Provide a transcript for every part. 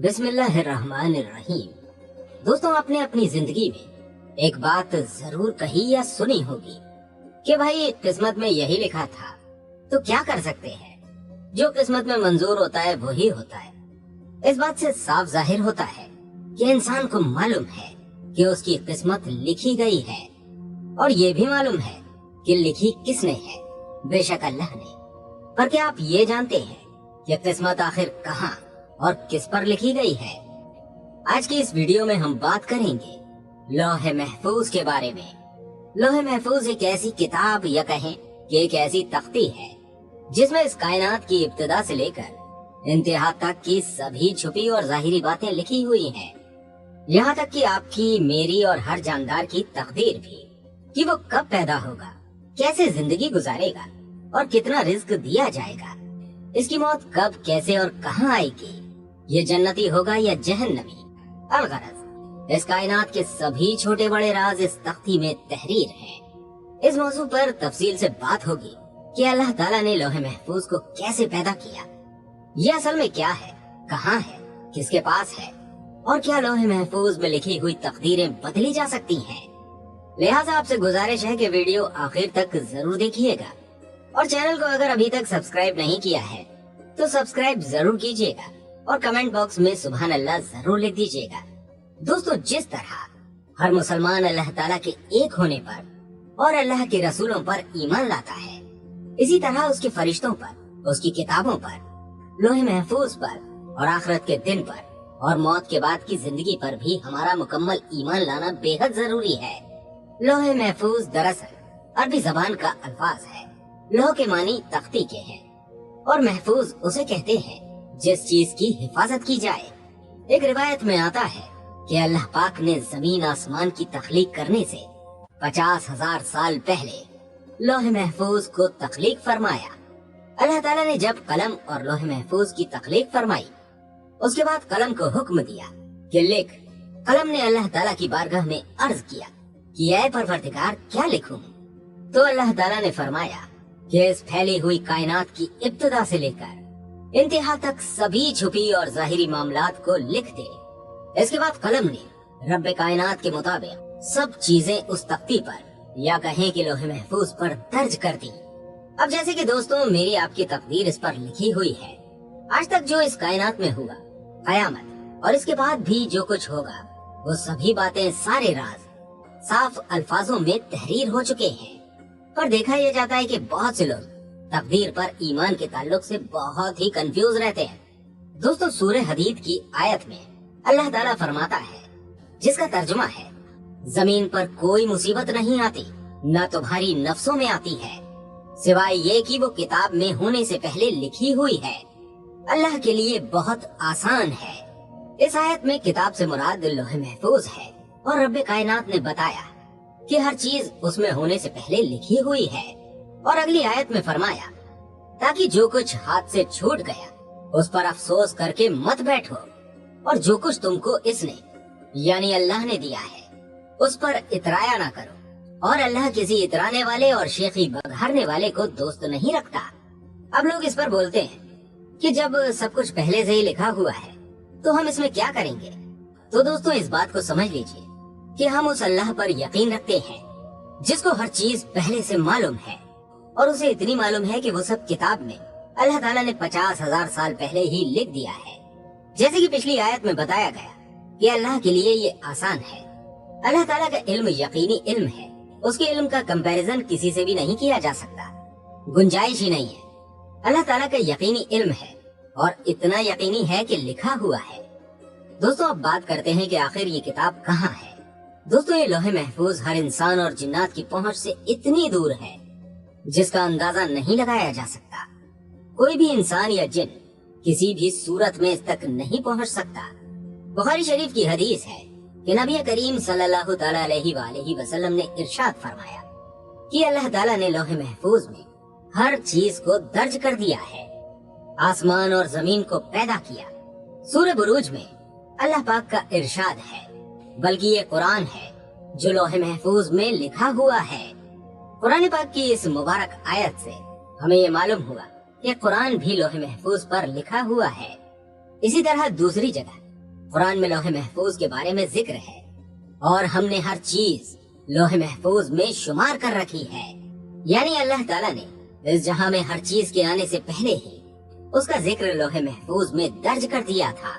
बिस्मिल्लाहिर्रहमानिर्रहीम। दोस्तों, आपने अपनी जिंदगी में एक बात जरूर कही या सुनी होगी कि भाई किस्मत में यही लिखा था तो क्या कर सकते हैं, जो किस्मत में मंजूर होता है वही होता है। इस बात से साफ जाहिर होता है कि इंसान को मालूम है कि उसकी किस्मत लिखी गई है, और ये भी मालूम है कि लिखी किसने है, बेशक अल्लाह ने। पर क्या आप ये जानते हैं कि किस्मत आखिर कहाँ और किस पर लिखी गई है? आज की इस वीडियो में हम बात करेंगे लौहे महफूज के बारे में। लौहे महफूज एक ऐसी किताब या कहें कि एक ऐसी तख्ती है जिसमें इस कायनात की इब्तिदा से लेकर इंतहा तक की सभी छुपी और जाहिरी बातें लिखी हुई हैं। यहाँ तक कि आपकी, मेरी और हर जानदार की तकदीर भी, कि वो कब पैदा होगा, कैसे जिंदगी गुजारेगा और कितना रिस्क दिया जाएगा, इसकी मौत कब, कैसे और कहाँ आएगी, ये जन्नती होगा या जहन्नमी। अलगरज इस कायनात के सभी छोटे बड़े राज इस तख्ती में तहरीर हैं। इस मौजू पर तफसील से बात होगी कि अल्लाह ताला ने लौहे महफूज को कैसे पैदा किया, ये असल में क्या है, कहाँ है, किसके पास है, और क्या लौहे महफूज में लिखी हुई तकदीरें बदली जा सकती हैं। लिहाजा आपसे गुजारिश है कि वीडियो आखिर तक जरूर देखिएगा, और चैनल को अगर अभी तक सब्सक्राइब नहीं किया है तो सब्सक्राइब जरूर कीजिएगा और कमेंट बॉक्स में सुभान अल्लाह जरूर लिख दीजिएगा। दोस्तों, जिस तरह हर मुसलमान अल्लाह ताला के एक होने पर और अल्लाह के रसूलों पर ईमान लाता है, इसी तरह उसके फरिश्तों पर, उसकी किताबों पर, लौहे महफूज पर और आखिरत के दिन पर और मौत के बाद की जिंदगी पर भी हमारा मुकम्मल ईमान लाना बेहद जरूरी है। लौहे महफूज दरअसल अरबी जबान का अल्फाज है। लौह के मानी तख्ती के हैं और महफूज उसे कहते हैं जिस चीज की हिफाजत की जाए। एक रिवायत में आता है कि अल्लाह पाक ने जमीन आसमान की तख्लीक करने से 50,000 साल पहले लौह महफूज को तख्लीक फरमाया। अल्लाह ताला ने जब कलम और लौह महफूज की तख्लीक फरमाई, उसके बाद कलम को हुक्म दिया कि लिख। कलम ने अल्लाह ताला की बारगाह में अर्ज किया कि ऐ परवरदिगार, क्या लिखूं? तो अल्लाह ताला ने फरमाया कि इस फैली हुई कायनात की इब्तिदा से लेकर इंतहा तक सभी छुपी और जाहिरी मामलात को लिख दे। इसके बाद कलम ने रब्बे कायनात के मुताबिक सब चीजें उस तख्ती पर या कहें कि लौहे महफूज पर दर्ज कर दी। अब जैसे कि दोस्तों, मेरी आपकी तकदीर इस पर लिखी हुई है। आज तक जो इस कायनात में हुआ, कयामत और इसके बाद भी जो कुछ होगा, वो सभी बातें, सारे राज साफ अल्फाजों में तहरीर हो चुके हैं। पर देखा यह जाता है कि बहुत से लोग तकदीर पर ईमान के ताल्लुक से बहुत ही कंफ्यूज रहते हैं। दोस्तों, सूरह हदीद की आयत में अल्लाह ताला फरमाता है, जिसका तर्जुमा है, जमीन पर कोई मुसीबत नहीं आती, न तुम्हारी नफ्सों में आती है, सिवाय ये कि वो किताब में होने से पहले लिखी हुई है। अल्लाह के लिए बहुत आसान है। इस आयत में किताब से मुराद लौहे महफूज है, और रब्बे कायनात ने बताया कि हर चीज उसमें होने से पहले लिखी हुई है। और अगली आयत में फरमाया, ताकि जो कुछ हाथ से छूट गया उस पर अफसोस करके मत बैठो, और जो कुछ तुमको इसने यानी अल्लाह ने दिया है उस पर इतराया ना करो, और अल्लाह किसी इतराने वाले और शेखी बघारने वाले को दोस्त नहीं रखता। अब लोग इस पर बोलते हैं कि जब सब कुछ पहले से ही लिखा हुआ है तो हम इसमें क्या करेंगे। तो दोस्तों, इस बात को समझ लीजिए कि हम उस अल्लाह पर यकीन रखते हैं जिसको हर चीज पहले से मालूम है, और उसे इतनी मालूम है कि वो सब किताब में अल्लाह ताला ने 50,000 साल पहले ही लिख दिया है। जैसे कि पिछली आयत में बताया गया कि अल्लाह के लिए ये आसान है। अल्लाह ताला का इल्म यकीनी इल्म है, उसके इल्म का कंपैरिजन किसी से भी नहीं किया जा सकता, गुंजाइश ही नहीं है। अल्लाह ताला का यकीनी इल्म है, और इतना यकीनी है कि लिखा हुआ है। दोस्तों, अब बात करते हैं कि आखिर ये किताब कहाँ है। दोस्तों, ये लौहे महफूज हर इंसान और जिन्नात की पहुंच से इतनी दूर है जिसका अंदाजा नहीं लगाया जा सकता। कोई भी इंसान या जिन किसी भी सूरत में इस तक नहीं पहुंच सकता। बुखारी शरीफ की हदीस है कि नबी करीम सल्लल्लाहु तआला अलैहि वसल्लम ने इरशाद फरमाया कि अल्लाह ताला ने लौहे महफूज में हर चीज को दर्ज कर दिया है। आसमान और जमीन को पैदा किया। सूरह बुरूज में अल्लाह पाक का इरशाद है, बल्कि ये कुरान है जो लौहे महफूज में लिखा हुआ है। कुरान पाक की इस मुबारक आयत से हमें ये मालूम हुआ कि कुरान भी लौहे महफूज पर लिखा हुआ है। इसी तरह दूसरी जगह قرآن میں لوح محفوظ کے بارے میں ذکر ہے اور ہم نے ہر چیز لوح محفوظ میں شمار کر رکھی ہے، یعنی اللہ تعالیٰ نے اس جہاں میں ہر چیز کے آنے سے پہلے ہی اس کا ذکر لوح محفوظ میں درج کر دیا تھا۔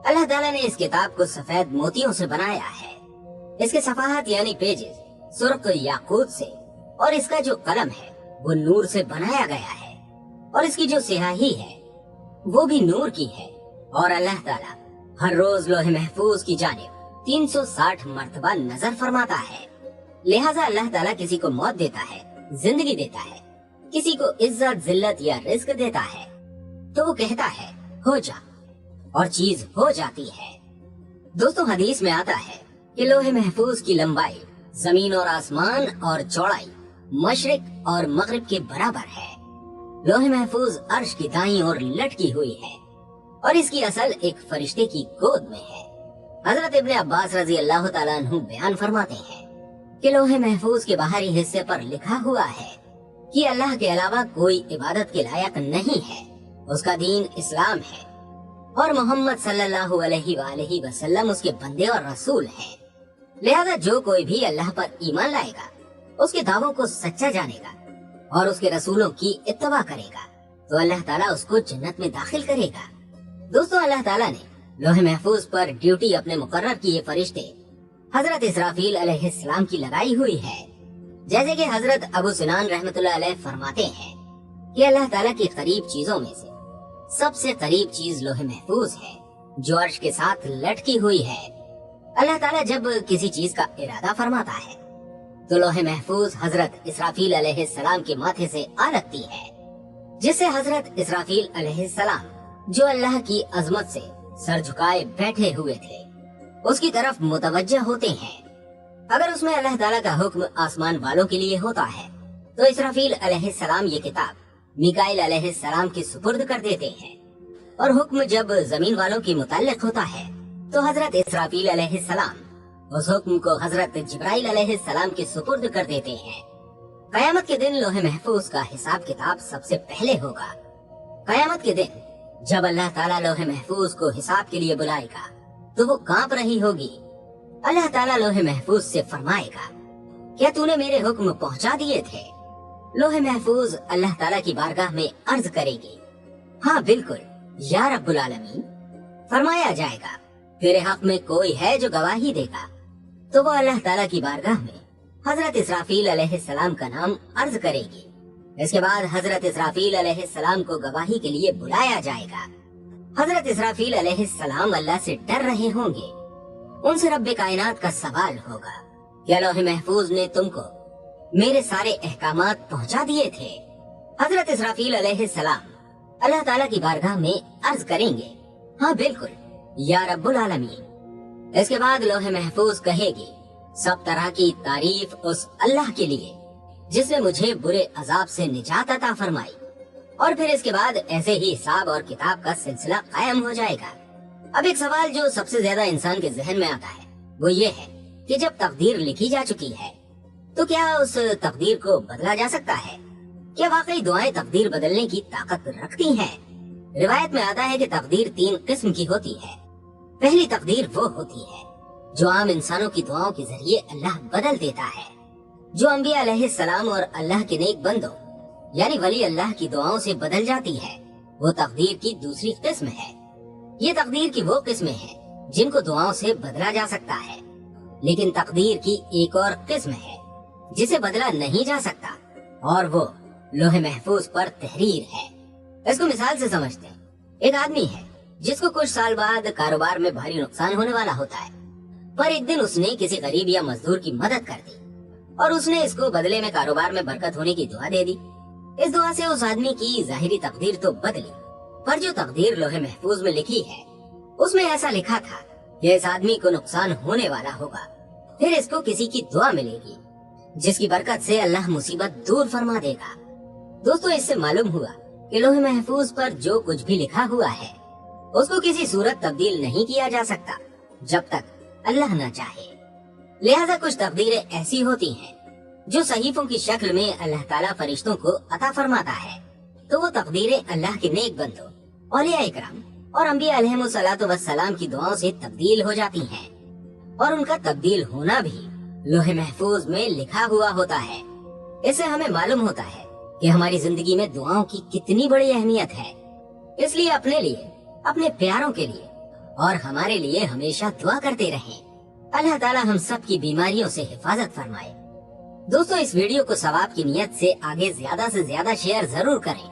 اللہ تعالیٰ نے اس کتاب کو سفید موتیوں سے بنایا ہے، اس کے صفحات یعنی پیجز سرخ یاقوت سے، اور اس کا جو قلم ہے وہ نور سے بنایا گیا ہے، اور اس کی جو سیاہی ہے وہ بھی نور کی ہے، اور اللہ تعالیٰ ہر روز لوح محفوظ کی جانب 360 مرتبہ نظر فرماتا ہے۔ لہٰذا اللہ تعالیٰ کسی کو موت دیتا ہے، زندگی دیتا ہے، کسی کو عزت ذلت یا رزق دیتا ہے تو وہ کہتا ہے ہو جا، اور چیز ہو جاتی ہے۔ دوستو حدیث میں آتا ہے کہ لوح محفوظ کی لمبائی زمین اور آسمان اور چوڑائی مشرق اور مغرب کے برابر ہے۔ لوح محفوظ عرش کی دائیں اور لٹکی ہوئی ہے اور اس کی اصل ایک فرشتے کی گود میں ہے۔ حضرت ابن عباس رضی اللہ تعالیٰ عنہ بیان فرماتے ہیں کہ لوح محفوظ کے باہری حصے پر لکھا ہوا ہے کہ اللہ کے علاوہ کوئی عبادت کے لائق نہیں ہے، اس کا دین اسلام ہے اور محمد صلی اللہ علیہ وآلہ وسلم اس کے بندے اور رسول ہیں۔ لہذا جو کوئی بھی اللہ پر ایمان لائے گا، اس کے دعووں کو سچا جانے گا اور اس کے رسولوں کی اتباع کرے گا تو اللہ تعالیٰ اس کو جنت میں داخل کرے گا۔ دوستو اللہ تعالیٰ نے لوح محفوظ پر ڈیوٹی اپنے مقرر کیے فرشتے حضرت اسرافیل علیہ السلام کی لگائی ہوئی ہے، جیسے کہ حضرت ابو سنان رحمۃ اللہ علیہ فرماتے ہیں کہ اللہ تعالیٰ کی قریب چیزوں میں سے سب سے قریب چیز لوح محفوظ ہے جو عرش کے ساتھ لٹکی ہوئی ہے۔ اللہ تعالیٰ جب کسی چیز کا ارادہ فرماتا ہے تو لوح محفوظ حضرت اسرافیل علیہ السلام کے ماتھے سے آ لگتی ہے، جس سے حضرت اسرافیل علیہ السلام جو اللہ کی عظمت سے سر جھکائے بیٹھے ہوئے تھے اس کی طرف متوجہ ہوتے ہیں۔ اگر اس میں اللہ تعالیٰ کا حکم آسمان والوں کے لیے ہوتا ہے تو اسرافیل علیہ السلام یہ کتاب میکائیل علیہ السلام کے سپرد کر دیتے ہیں، اور حکم جب زمین والوں کے متعلق ہوتا ہے تو حضرت اسرافیل علیہ السلام اس حکم کو حضرت جبرائیل علیہ السلام کے سپرد کر دیتے ہیں۔ قیامت کے دن لوح محفوظ کا حساب کتاب سب سے پہلے ہوگا۔ قیامت کے دن جب اللہ تعالیٰ لوح محفوظ کو حساب کے لیے بلائے گا تو وہ کانپ رہی ہوگی۔ اللہ تعالیٰ لوح محفوظ سے فرمائے گا کیا تو نے میرے حکم پہنچا دیے تھے؟ لوح محفوظ اللہ تعالیٰ کی بارگاہ میں عرض کرے گی ہاں بالکل یا رب العالمین۔ فرمایا جائے گا تیرے حق میں کوئی ہے جو گواہی دے گا؟ تو وہ اللہ تعالیٰ کی بارگاہ میں حضرت اسرافیل علیہ السلام کا نام عرض کرے گی۔ اس کے بعد حضرت اسرافیل علیہ السلام کو گواہی کے لیے بلایا جائے گا۔ حضرت اسرافیل علیہ السلام اللہ سے ڈر رہے ہوں گے، ان سے رب کائنات کا سوال ہوگا کیا لوح محفوظ نے تم کو میرے سارے احکامات پہنچا دیے تھے؟ حضرت اسرافیل علیہ السلام اللہ تعالیٰ کی بارگاہ میں عرض کریں گے ہاں بالکل یا رب العالمین۔ اس کے بعد لوح محفوظ کہے گی سب طرح کی تعریف اس اللہ کے لیے جس نے مجھے برے عذاب سے نجات عطا فرمائی، اور پھر اس کے بعد ایسے ہی حساب اور کتاب کا سلسلہ قائم ہو جائے گا۔ اب ایک سوال جو سب سے زیادہ انسان کے ذہن میں آتا ہے وہ یہ ہے کہ جب تقدیر لکھی جا چکی ہے تو کیا اس تقدیر کو بدلا جا سکتا ہے؟ کیا واقعی دعائیں تقدیر بدلنے کی طاقت رکھتی ہیں؟ روایت میں آتا ہے کہ تقدیر 3 قسم کی ہوتی ہے۔ پہلی تقدیر وہ ہوتی ہے جو عام انسانوں کی دعاؤں کے ذریعے اللہ بدل دیتا ہے، جو انبیاء علیہ السلام اور اللہ کے نیک بندوں یعنی ولی اللہ کی دعاؤں سے بدل جاتی ہے۔ وہ تقدیر کی دوسری قسم ہے۔ یہ تقدیر کی وہ قسمیں ہیں جن کو دعاؤں سے بدلا جا سکتا ہے، لیکن تقدیر کی ایک اور قسم ہے جسے بدلا نہیں جا سکتا، اور وہ لوح محفوظ پر تحریر ہے۔ اس کو مثال سے سمجھتے ہیں۔ ایک آدمی ہے جس کو کچھ سال بعد کاروبار میں بھاری نقصان ہونے والا ہوتا ہے، پر ایک دن اس نے کسی غریب یا مزدور کی مدد کر دی اور اس نے اس کو بدلے میں کاروبار میں برکت ہونے کی دعا دے دی۔ اس دعا سے اس آدمی کی ظاہری تقدیر تو بدلی، پر جو تقدیر لوح محفوظ میں لکھی ہے اس میں ایسا لکھا تھا کہ اس آدمی کو نقصان ہونے والا ہوگا، پھر اس کو کسی کی دعا ملے گی جس کی برکت سے اللہ مصیبت دور فرما دے گا۔ دوستو اس سے معلوم ہوا کہ لوح محفوظ پر جو کچھ بھی لکھا ہوا ہے اس کو کسی صورت تبدیل نہیں کیا جا سکتا جب تک اللہ نہ چاہے۔ لہذا کچھ تقدیریں ایسی ہوتی ہیں جو صحیفوں کی شکل میں اللہ تعالیٰ فرشتوں کو عطا فرماتا ہے، تو وہ تقدیریں اللہ کے نیک بندوں، اولیاء اکرام और अंबिया अलैहिमुस्सलातु वस्सलाम की दुआओं से तब्दील हो जाती हैं, और उनका तब्दील होना भी लोहे महफूज में लिखा हुआ होता है। इससे हमें मालूम होता है कि हमारी जिंदगी में दुआओं की कितनी बड़ी अहमियत है। इसलिए अपने लिए, अपने प्यारों के लिए और हमारे लिए हमेशा दुआ करते रहें। अल्लाह ताला हम सब की बीमारियों से हिफाजत फरमाए। दोस्तों, इस वीडियो को सवाब की नियत से आगे ज्यादा से ज्यादा शेयर जरूर करें।